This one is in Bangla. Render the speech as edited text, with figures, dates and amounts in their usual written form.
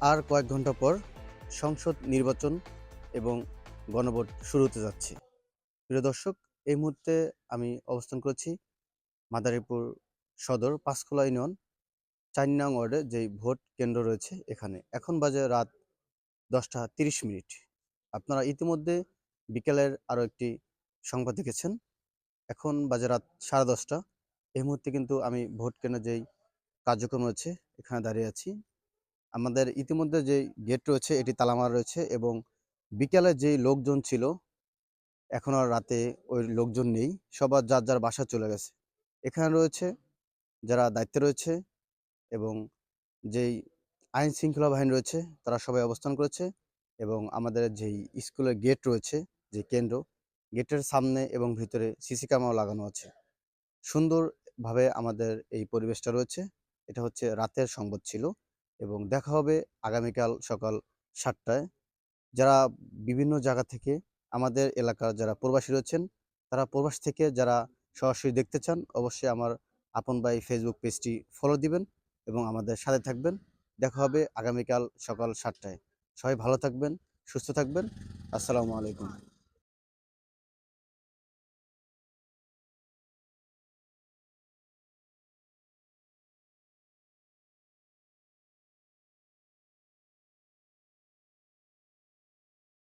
আর কয়েক ঘন্টা পর সংসদ নির্বাচন এবং গণভোট শুরু হতে যাচ্ছে। প্রিয় দর্শক, এই মুহূর্তে আমি অবস্থান করছি মাদারীপুর সদর পাঁচখোলা ইউনিয়ন ৪ নং ওয়ার্ডে যেই ভোট কেন্দ্র রয়েছে এখানে। এখন বাজে রাত ১০টা ৩০ মিনিট। আপনারা ইতিমধ্যে বিকেলের আরও একটি সংবাদ দেখেছেন। এখন বাজে রাত ১০:৩০। এই মুহূর্তে কিন্তু আমি ভোট কেন্দ্রের যেই কার্যক্রম রয়েছে এখানে দাঁড়িয়ে আছি। আমাদের ইতিমধ্যে যে গেট রয়েছে এটি তালা মারা রয়েছে এবং বিকেলে যেই লোকজন ছিল এখন আর রাতে ওই লোকজন নেই। সবার যার যার বাসায় চলে গেছে। এখানে রয়েছে যারা দায়িত্বে রয়েছে এবং যেই আইন শৃঙ্খলা বাহিনী রয়েছে তারা সবাই অবস্থান করেছে এবং আমাদের যেই স্কুলের গেট রয়েছে যে কেন্দ্র, গেটের সামনে এবং ভিতরে সিসি ক্যামেরাও লাগানো আছে। সুন্দরভাবে আমাদের এই পরিবেশটা রয়েছে। এটা হচ্ছে রাতের সংবাদ ছিল এবং দেখা হবে আগামীকাল সকাল ৭টায়। যারা বিভিন্ন জায়গা থেকে আমাদের এলাকার যারা প্রবাসী রয়েছেন, তারা প্রবাস থেকে যারা সরাসরি দেখতে চান, অবশ্যই আমার আপন ভাই ফেসবুক পেজটি ফলো দিবেন এবং আমাদের সাথে থাকবেন। দেখা হবে আগামীকাল সকাল ৭টায়। সবাই ভালো থাকবেন, সুস্থ থাকবেন। আসসালামু আলাইকুম।